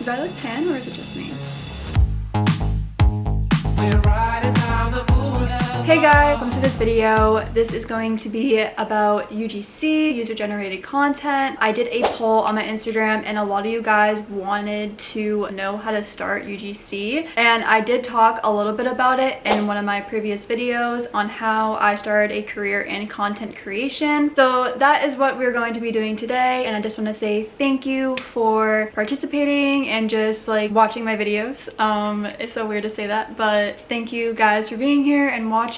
Do I look tan or is it just me? Hey guys, welcome to this video. This is going to be about UGC, user-generated content. I did a poll on my Instagram and a lot of you guys wanted to know how to start UGC. And I did talk a little bit about it in one of my previous videos on how I started a career in content creation. So that is what we're going to be doing today. And I just want to say thank you for participating and just like watching my videos. It's so weird to say that, but thank you guys for being here and watching.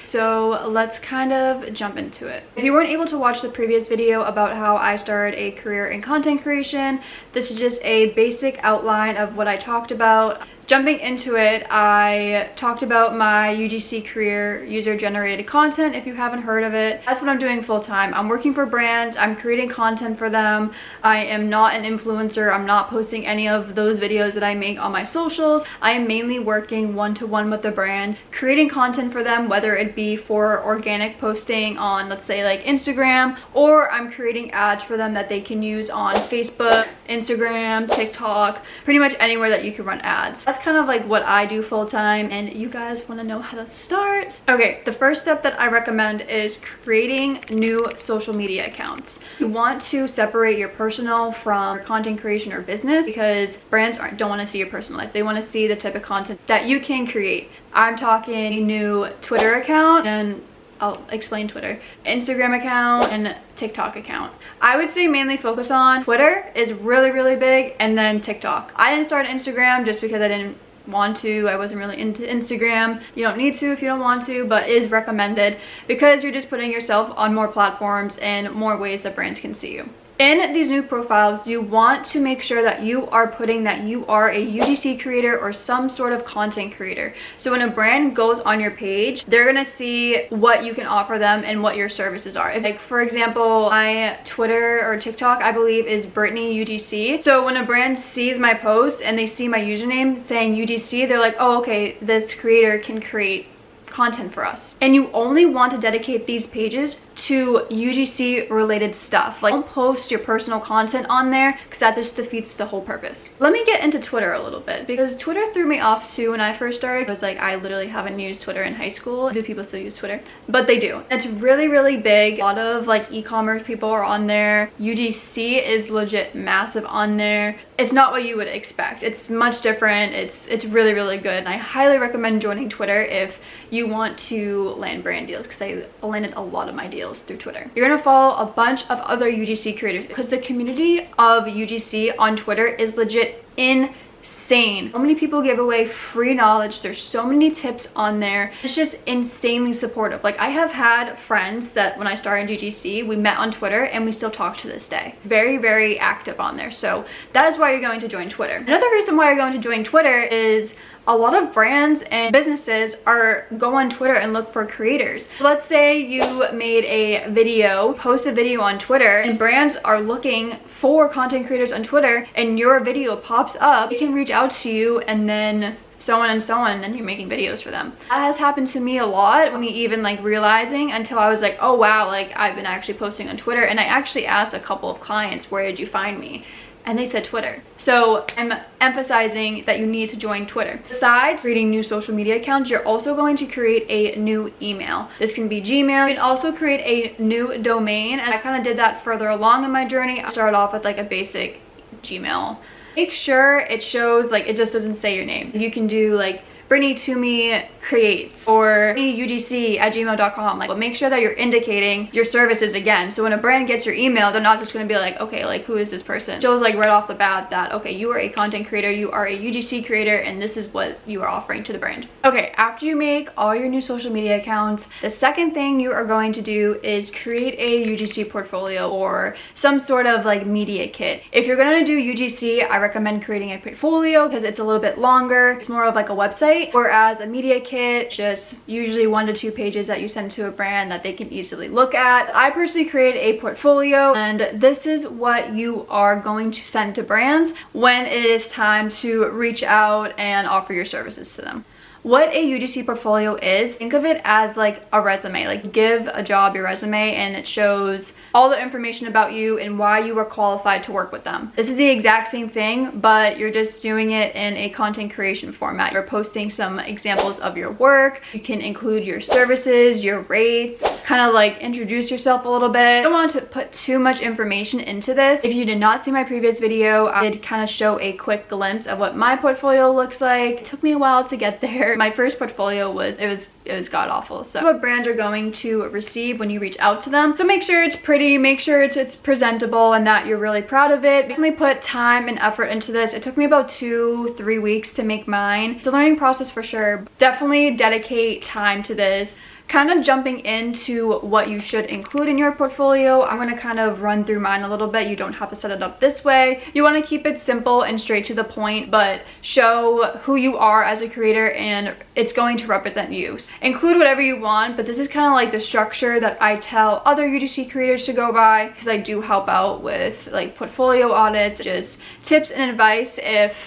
So let's kind of jump into it. If you weren't able to watch the previous video about how I started a career in content creation, this is just a basic outline of what I talked about. Jumping into it, I talked about my UGC career, user-generated content. If you haven't heard of it, that's what I'm doing full-time. I'm working for brands, I'm creating content for them. I am not an influencer, I'm not posting any of those videos that I make on my socials. I am mainly working one-to-one with the brand, creating content for them, whether it be for organic posting on, let's say, like Instagram, or I'm creating ads for them that they can use on Facebook, Instagram, TikTok, pretty much anywhere that you can run ads. That's kind of like what I do full-time, and you guys want to know how to start. Okay, the first step that I recommend is creating new social media accounts. You want to separate your personal from content creation or business because brands don't want to see your personal life. They want to see the type of content that you can create. I'm talking a new Twitter account, and I'll explain Twitter, Instagram account, and TikTok account. I would say mainly focus on Twitter is really big, and then TikTok. I didn't start Instagram just because I didn't want to. I wasn't really into Instagram. You don't need to if you don't want to, but it is recommended because you're just putting yourself on more platforms and more ways that brands can see you. In these new profiles, you want to make sure that you are putting that you are a UGC creator or some sort of content creator. So when a brand goes on your page, they're gonna see what you can offer them and what your services are. If, like, for example, my Twitter or TikTok, I believe, is Brittany UGC. So when a brand sees my post and they see my username saying UGC, they're like, oh, okay, this creator can create content for us. And you only want to dedicate these pages to UGC related stuff. Like, don't post your personal content on there because that just defeats the whole purpose. Let me get into Twitter a little bit because Twitter threw me off too when I first started. It was like, I literally haven't used Twitter in high school. Do people still use Twitter? But they do. It's really big. A lot of like e-commerce people are on there. UGC is legit massive on there. It's not what you would expect. It's much different. It's really good. And I highly recommend joining Twitter if you want to land brand deals because I landed a lot of my deals through Twitter. You're gonna follow a bunch of other UGC creators because the community of UGC on Twitter is legit insane. So many people give away free knowledge. There's so many tips on there. It's just insanely supportive. Like, I have had friends that when I started UGC, we met on Twitter and we still talk to this day. Very active on there. So that is why you're going to join Twitter. Another reason why you're going to join Twitter is a lot of brands and businesses go on Twitter and look for creators. Let's say you made a video, post a video on Twitter, and brands are looking for content creators on Twitter and your video pops up. They can reach out to you and then so on and then you're making videos for them. That has happened to me a lot, when me even like realizing until I was like, oh wow, like I've been actually posting on Twitter. And I actually asked a couple of clients, where did you find me? And they said Twitter. So I'm emphasizing that you need to join Twitter. Besides creating new social media accounts, you're also going to create a new email. This can be Gmail. You can also create a new domain, and I kind of did that further along in my journey. I started off with like a basic Gmail. Make sure it shows, like, it just doesn't say your name. You can do like Brittany to me creates or UGC@gmail.com. Like, but make sure that you're indicating your services again. So when a brand gets your email, they're not just going to be like, okay, like, who is this person? It shows like right off the bat that, okay, you are a content creator, you are a UGC creator, and this is what you are offering to the brand. Okay, after you make all your new social media accounts, the second thing you are going to do is create a UGC portfolio or some sort of like media kit. If you're going to do UGC, I recommend creating a portfolio because it's a little bit longer. It's more of like a website. Whereas a media kit, just usually 1 to 2 pages that you send to a brand that they can easily look at. I personally created a portfolio, and this is what you are going to send to brands when it is time to reach out and offer your services to them. What a UGC portfolio is, think of it as like a resume. Like, give a job your resume and it shows all the information about you and why you are qualified to work with them. This is the exact same thing, but you're just doing it in a content creation format. You're posting some examples of your work. You can include your services, your rates, kind of like introduce yourself a little bit. I don't want to put too much information into this. If you did not see my previous video, I did kind of show a quick glimpse of what my portfolio looks like. It took me a while to get there. My first portfolio was god awful. So what brands are going to receive when you reach out to them. So make sure it's pretty, make sure it's presentable and that you're really proud of it. Definitely put time and effort into this. It took me about 2-3 weeks to make mine. It's a learning process for sure. Definitely dedicate time to this. Kind of jumping into what you should include in your portfolio, I'm going to kind of run through mine a little bit. You don't have to set it up this way. You want to keep it simple and straight to the point, but show who you are as a creator and it's going to represent you. Include whatever you want, but this is kind of like the structure that I tell other UGC creators to go by, because I do help out with like portfolio audits, just tips and advice if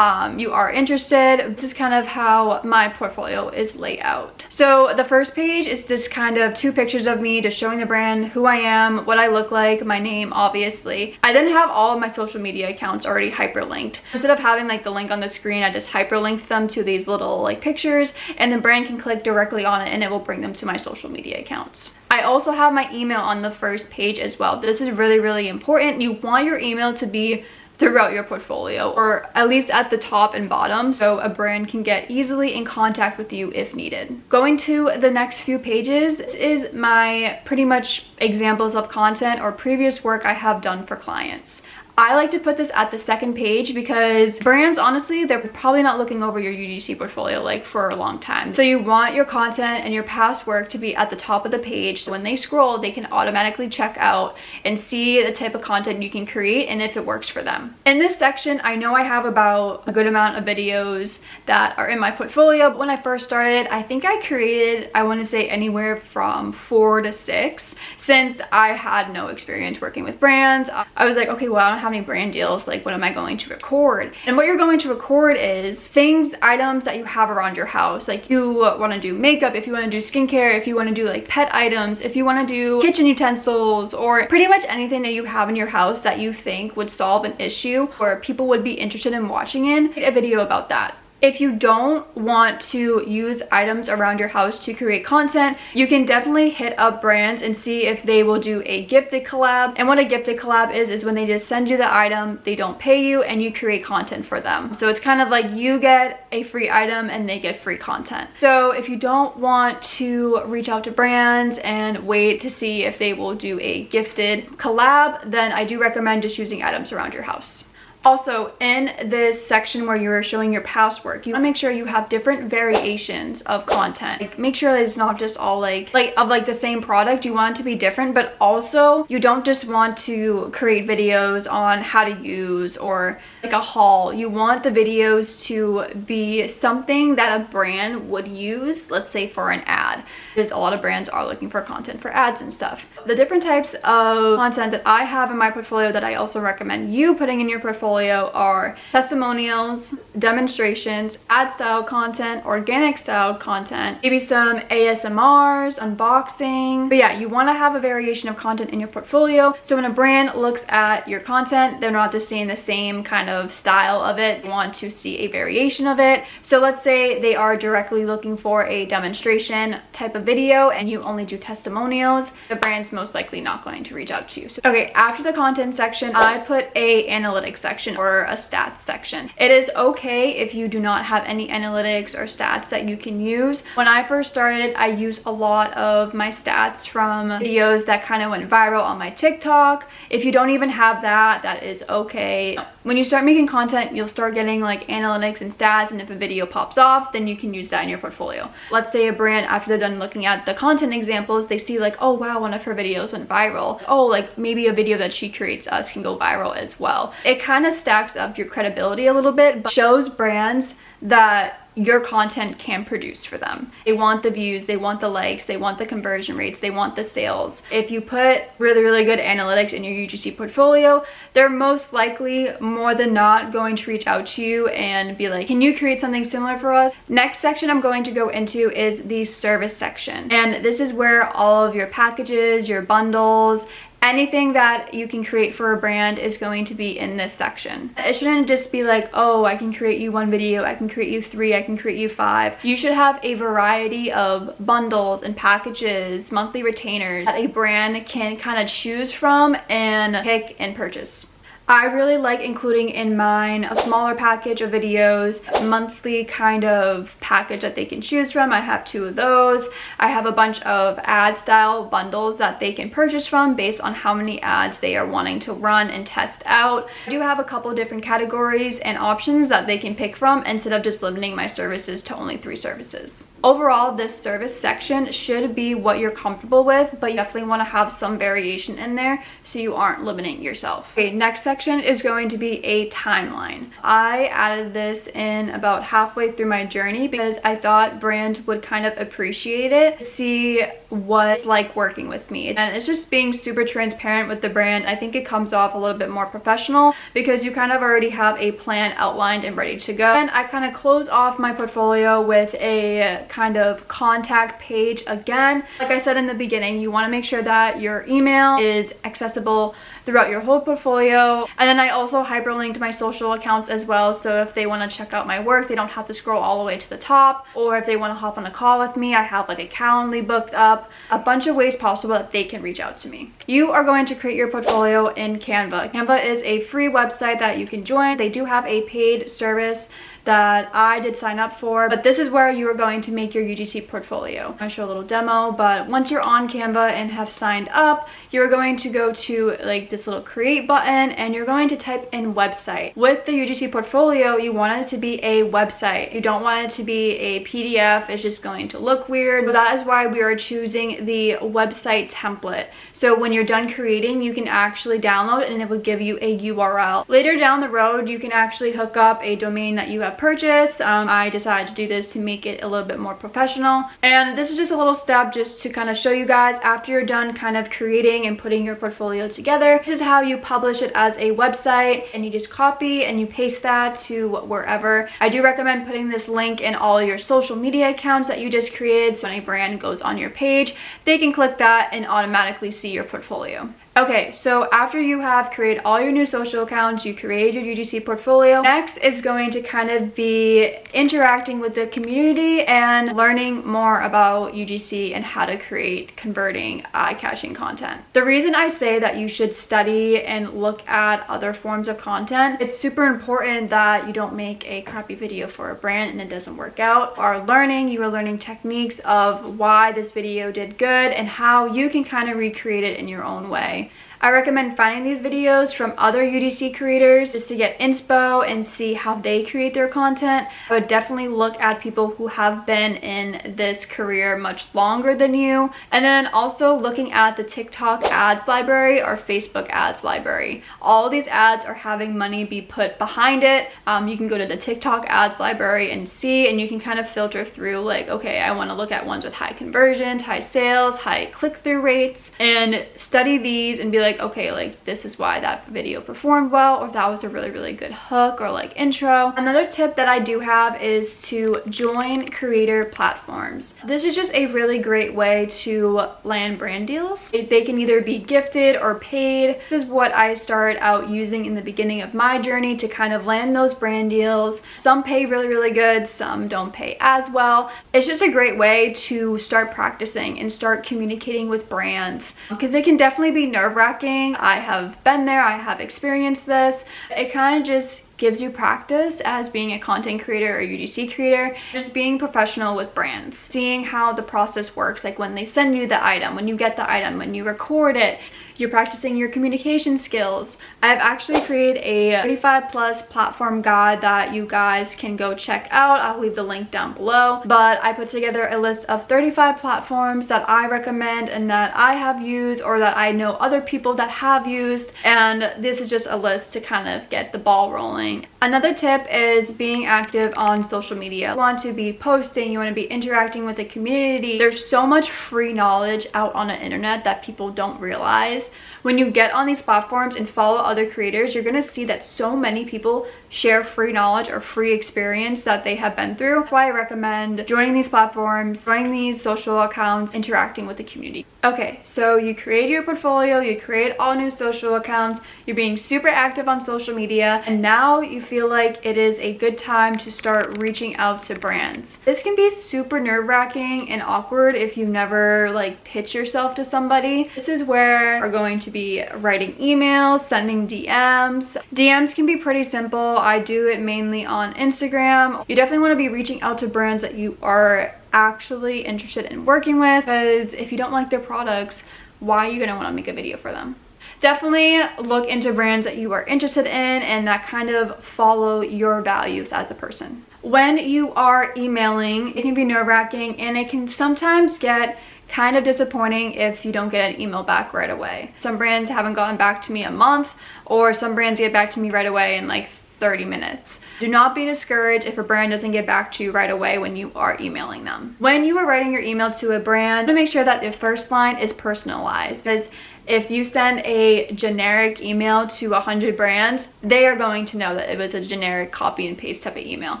you are interested. This is kind of how my portfolio is laid out. So the first page is just kind of 2 pictures of me, just showing the brand who I am, what I look like, my name, obviously. I then have all of my social media accounts already hyperlinked. Instead of having like the link on the screen, I just hyperlinked them to these little like pictures, and the brand can click directly on it and it will bring them to my social media accounts. I also have my email on the first page as well. This is really, really important. You want your email to be throughout your portfolio, or at least at the top and bottom, so a brand can get easily in contact with you if needed. Going to the next few pages, this is my pretty much examples of content or previous work I have done for clients. I like to put this at the second page because brands, honestly, they're probably not looking over your UGC portfolio like for a long time. So you want your content and your past work to be at the top of the page, so when they scroll, they can automatically check out and see the type of content you can create and if it works for them. In this section, I know I have about a good amount of videos that are in my portfolio. When I first started, I think I created, I want to say anywhere from 4 to 6, since I had no experience working with brands. I was like, okay, well, I don't have any brand deals, like what am I going to record? And what you're going to record is things, items that you have around your house. Like, you want to do makeup, if you want to do skincare, if you want to do like pet items, if you want to do kitchen utensils, or pretty much anything that you have in your house that you think would solve an issue or people would be interested in watching in, make a video about that. If you don't want to use items around your house to create content, you can definitely hit up brands and see if they will do a gifted collab. And what a gifted collab is when they just send you the item, they don't pay you, and you create content for them. So it's kind of like you get a free item and they get free content. So if you don't want to reach out to brands and wait to see if they will do a gifted collab, then I do recommend just using items around your house. Also, in this section where you're showing your past work, you want to make sure you have different variations of content. Like, make sure that it's not just all like the same product. You want it to be different, but also you don't just want to create videos on how to use or like a haul. You want the videos to be something that a brand would use, let's say for an ad, because a lot of brands are looking for content for ads and stuff. The different types of content that I have in my portfolio that I also recommend you putting in your portfolio are testimonials, demonstrations, ad style content, organic style content, maybe some ASMRs, unboxing. But yeah, you want to have a variation of content in your portfolio, so when a brand looks at your content, they're not just seeing the same kind of style of it. They want to see a variation of it. So let's say they are directly looking for a demonstration type of video and you only do testimonials, the brand's most likely not going to reach out to you. So, okay, after the content section, I put a analytics section or a stats section. It is okay if you do not have any analytics or stats that you can use. When I first started, I used a lot of my stats from videos that kind of went viral on my TikTok. If you don't even have that, that is okay. When you start making content, you'll start getting like analytics and stats, and if a video pops off, then you can use that in your portfolio. Let's say a brand, after they're done looking at the content examples, they see like, oh wow, one of her videos went viral. Oh, like maybe a video that she creates us can go viral as well. It kind of stacks up your credibility a little bit, but shows brands that your content can produce for them. They want the views, they want the likes, they want the conversion rates, they want the sales. If you put really good analytics in your UGC portfolio, they're most likely, more than not, going to reach out to you and be like, can you create something similar for us? Next section I'm going to go into is the service section. And this is where all of your packages, your bundles, anything that you can create for a brand is going to be in this section. It shouldn't just be like, oh, I can create you 1 video, I can create you 3, I can create you 5. You should have a variety of bundles and packages, monthly retainers that a brand can kind of choose from and pick and purchase. I really like including in mine a smaller package of videos, a monthly kind of package that they can choose from. I have 2 of those. I have a bunch of ad style bundles that they can purchase from based on how many ads they are wanting to run and test out. I do have a couple different categories and options that they can pick from instead of just limiting my services to only 3 services. Overall, this service section should be what you're comfortable with, but you definitely want to have some variation in there so you aren't limiting yourself. Okay, next section is going to be a timeline. I added this in about halfway through my journey because I thought brands would kind of appreciate it, see what it's like working with me. And it's just being super transparent with the brand. I think it comes off a little bit more professional because you kind of already have a plan outlined and ready to go. And I kind of close off my portfolio with a kind of contact page again. Like I said in the beginning, you want to make sure that your email is accessible throughout your whole portfolio. And then I also hyperlinked my social accounts as well, so if they want to check out my work, they don't have to scroll all the way to the top. Or if they want to hop on a call with me, I have like a Calendly booked up, a bunch of ways possible that they can reach out to me. You are going to create your portfolio in Canva. Canva is a free website that you can join. They do have a paid service that I did sign up for, but this is where you are going to make your UGC portfolio. I'll show a little demo, but once you're on Canva and have signed up, you're going to go to like this little create button and you're going to type in website. With the UGC portfolio, you want it to be a website. You don't want it to be a PDF. It's just going to look weird. But that is why we are choosing the website template. So when you're done creating, you can actually download and it will give you a URL. Later down the road, you can actually hook up a domain that you have purchased. I decided to do this to make it a little bit more professional, and this is just a little step just to kind of show you guys after you're done kind of creating and putting your portfolio together. This is how you publish it as a website, and you just copy and you paste that to wherever. I do recommend putting this link in all your social media accounts that you just created, so when a brand goes on your page, they can click that and automatically see your portfolio. Okay, so after you have created all your new social accounts, you create your UGC portfolio, next is going to kind of be interacting with the community and learning more about UGC and how to create converting eye-catching content. The reason I say that you should study and look at other forms of content, it's super important that you don't make a crappy video for a brand and it doesn't work out. You are learning techniques of why this video did good and how you can kind of recreate it in your own way. I recommend finding these videos from other UGC creators just to get inspo and see how they create their content. I would definitely look at people who have been in this career much longer than you. And then also looking at the TikTok ads library or Facebook ads library. All of these ads are having money be put behind it. You can go to the TikTok ads library and see, and you can kind of filter through like, okay, I want to look at ones with high conversions, high sales, high click-through rates, and study these and be like, okay, like this is why that video performed well, or that was a really good hook or like intro. Another tip that I do have is to join creator platforms. This is just a really great way to land brand deals. They can either be gifted or paid. This is what I started out using in the beginning of my journey to kind of land those brand deals. Some pay really good, some don't pay as well. It's just a great way to start practicing and start communicating with brands because it can definitely be nerve-wracking. I have been there, I have experienced this. It kind of just gives you practice as being a content creator or UGC creator, just being professional with brands, seeing how the process works, like when they send you the item, when you get the item, when you record it. You're practicing your communication skills. I've actually created a 35+ platform guide that you guys can go check out. I'll leave the link down below. But I put together a list of 35 platforms that I recommend and that I have used or that I know other people that have used. And this is just a list to kind of get the ball rolling. Another tip is being active on social media. You want to be posting, you want to be interacting with the community. There's so much free knowledge out on the internet that people don't realize. When you get on these platforms and follow other creators, you're gonna see that so many people share free knowledge or free experience that they have been through. That's why I recommend joining these platforms, joining these social accounts, interacting with the community. Okay, so you create your portfolio, you create all new social accounts, you're being super active on social media, and now you feel like it is a good time to start reaching out to brands. This can be super nerve-wracking and awkward if you never like pitch yourself to somebody. This is where we're going to be writing emails, sending DMs. DMs can be pretty simple. I do it mainly on Instagram. You definitely want to be reaching out to brands that you are actually interested in working with, because if you don't like their products, why are you going to want to make a video for them? Definitely look into brands that you are interested in and that kind of follow your values as a person. When you are emailing, it can be nerve-wracking and it can sometimes get kind of disappointing if you don't get an email back right away. Some brands haven't gotten back to me a month, or some brands get back to me right away in like 30 minutes. Do not be discouraged if a brand doesn't get back to you right away when you are emailing them. When you are writing your email to a brand, make sure that the first line is personalized, because if you send a generic email to 100 brands, they are going to know that it was a generic copy and paste type of email.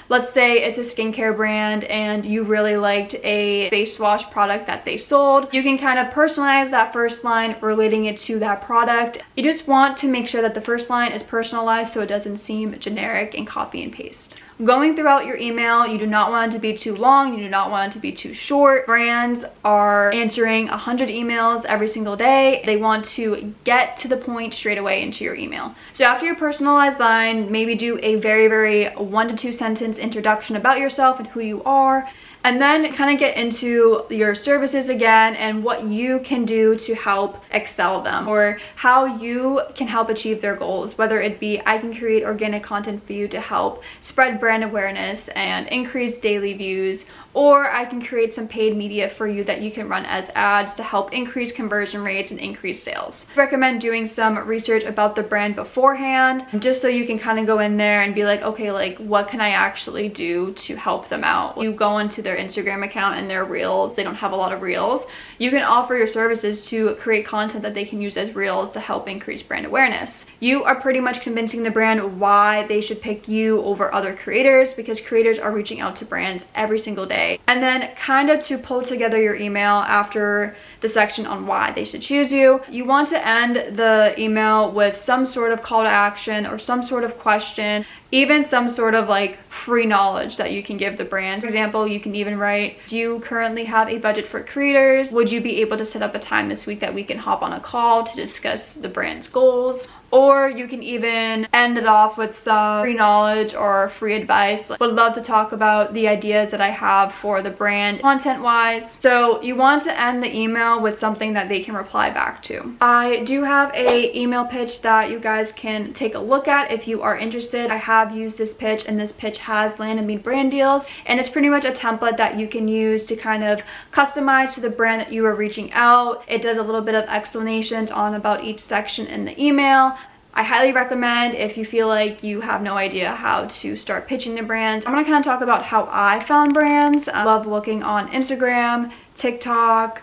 Let's say it's a skincare brand and you really liked a face wash product that they sold. You can kind of personalize that first line, relating it to that product. You just want to make sure that the first line is personalized so it doesn't seem generic and copy and paste. Going throughout your email, you do not want it to be too long, you do not want it to be too short. Brands are answering 100 emails every single day. They want to get to the point straight away into your email. So after your personalized line, maybe do a very 1 to 2 sentence introduction about yourself and who you are. And then kind of get into your services again and what you can do to help excel them, or how you can help achieve their goals, whether it be I can create organic content for you to help spread brand awareness and increase daily views, or I can create some paid media for you that you can run as ads to help increase conversion rates and increase sales. I recommend doing some research about the brand beforehand, just so you can kind of go in there and be like, okay, like what can I actually do to help them out? You go into their Instagram account and their reels, they don't have a lot of reels. You can offer your services to create content that they can use as reels to help increase brand awareness. You are pretty much convincing the brand why they should pick you over other creators, because creators are reaching out to brands every single day. And then kind of to pull together your email after the section on why they should choose you, you want to end the email with some sort of call to action or some sort of question, even some sort of like free knowledge that you can give the brand. For example, you can even write, do you currently have a budget for creators? Would you be able to set up a time this week that we can hop on a call to discuss the brand's goals? Or you can even end it off with some free knowledge or free advice. Would love to talk about the ideas that I have for the brand content-wise. So you want to end the email with something that they can reply back to. I do have a email pitch that you guys can take a look at if you are interested. I have used this pitch, and this pitch has landed me brand deals, and it's pretty much a template that you can use to kind of customize to the brand that you are reaching out. It does a little bit of explanations on about each section in the email. I highly recommend if you feel like you have no idea how to start pitching to brands. I'm gonna kind of talk about how I found brands. I love looking on Instagram, TikTok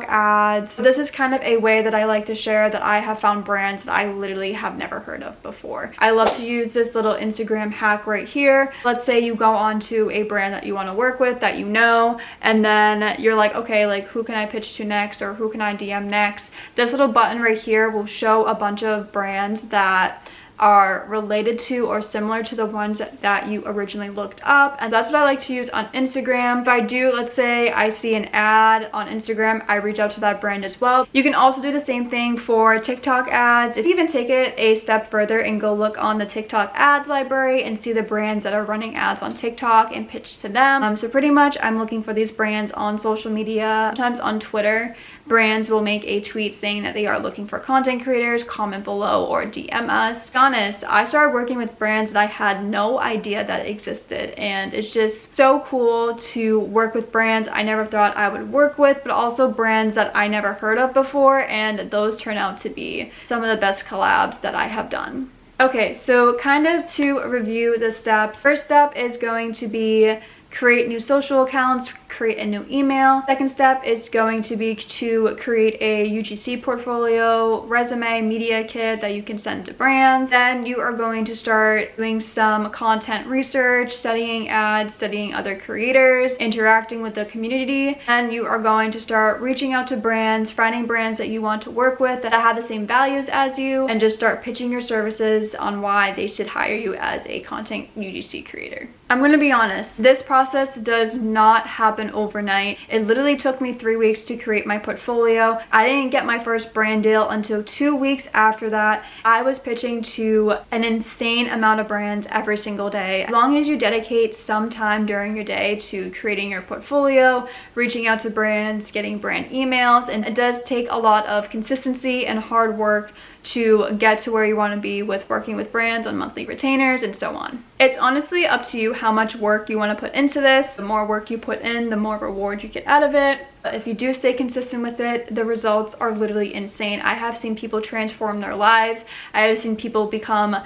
ads. This is kind of a way that I like to share that I have found brands that I literally have never heard of before. I love to use this little Instagram hack right here. Let's say you go onto a brand that you want to work with that you know, and then you're like, okay, like who can I pitch to next, or who can I DM next? This little button right here will show a bunch of brands that are related to or similar to the ones that you originally looked up, and that's what I like to use on Instagram. If I do, let's say I see an ad on Instagram, I reach out to that brand as well. You can also do the same thing for TikTok ads. If you even take it a step further and go look on the TikTok ads library and see the brands that are running ads on TikTok and pitch to them. So pretty much I'm looking for these brands on social media, sometimes on Twitter, brands will make a tweet saying that they are looking for content creators, comment below or DM us. To be honest, I started working with brands that I had no idea that existed, and it's just so cool to work with brands I never thought I would work with, but also brands that I never heard of before, and those turn out to be some of the best collabs that I have done. Okay, so kind of to review the steps. First step is going to be create new social accounts, create a new email. Second step is going to be to create a UGC portfolio, resume, media kit that you can send to brands. Then you are going to start doing some content research, studying ads, studying other creators, interacting with the community. And you are going to start reaching out to brands, finding brands that you want to work with that have the same values as you, and just start pitching your services on why they should hire you as a content UGC creator. I'm going to be honest, this process does not happen overnight. It literally took me 3 weeks to create my portfolio. I didn't get my first brand deal until 2 weeks after that. I was pitching to an insane amount of brands every single day. As long as you dedicate some time during your day to creating your portfolio, reaching out to brands, getting brand emails, and it does take a lot of consistency and hard work to get to where you want to be with working with brands on monthly retainers and so on. It's honestly up to you how much work you want to put into this. The more work you put in, the more reward you get out of it. But if you do stay consistent with it, the results are literally insane. I have seen people transform their lives. I have seen people become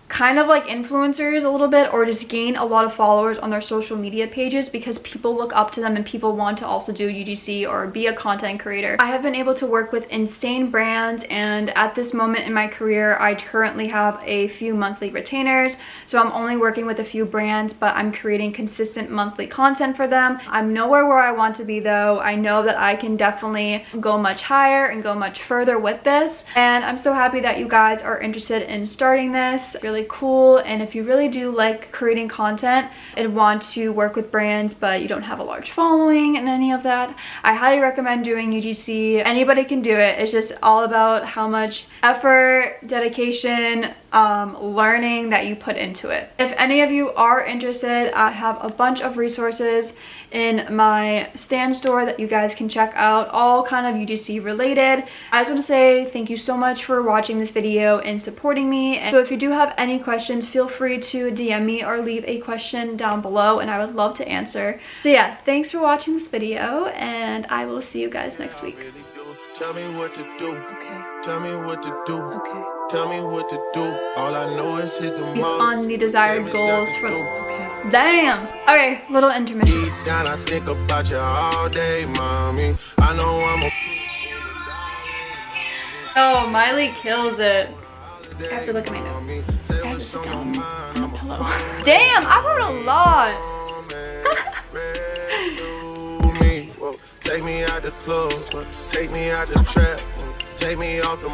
kind of like influencers a little bit, or just gain a lot of followers on their social media pages because people look up to them and people want to also do UGC or be a content creator. I have been able to work with insane brands, and at this moment in my career I currently have a few monthly retainers, so I'm only working with a few brands, but I'm creating consistent monthly content for them. I'm nowhere where I want to be though. I know that I can definitely go much higher and go much further with this, and I'm so happy that you guys are interested in starting this. Really cool. And if you really do like creating content and want to work with brands but you don't have a large following and any of that, I highly recommend doing UGC. Anybody can do it. It's just all about how much effort, dedication, learning that you put into it. If any of you are interested, I have a bunch of resources in my stand store that you guys can check out, all kind of UGC related. I just want to say thank you so much for watching this video and supporting me. And so if you do have any questions, feel free to DM me or leave a question down below and I would love to answer. So yeah, thanks for watching this video and I will see you guys next week. Tell me what to do. Okay. Tell me what to do. Okay. Tell me what to do. All I know is hit the He's mark. on the desired goals for. Okay. Damn. Okay, little intermission. Deep down, I think about you all day, mommy. I know I'm a. Oh, Miley kills it. I have to look at my notes. I have to sit down on the pillow. Damn, I wrote a lot. Take me out the club, take me out the trap, take me off the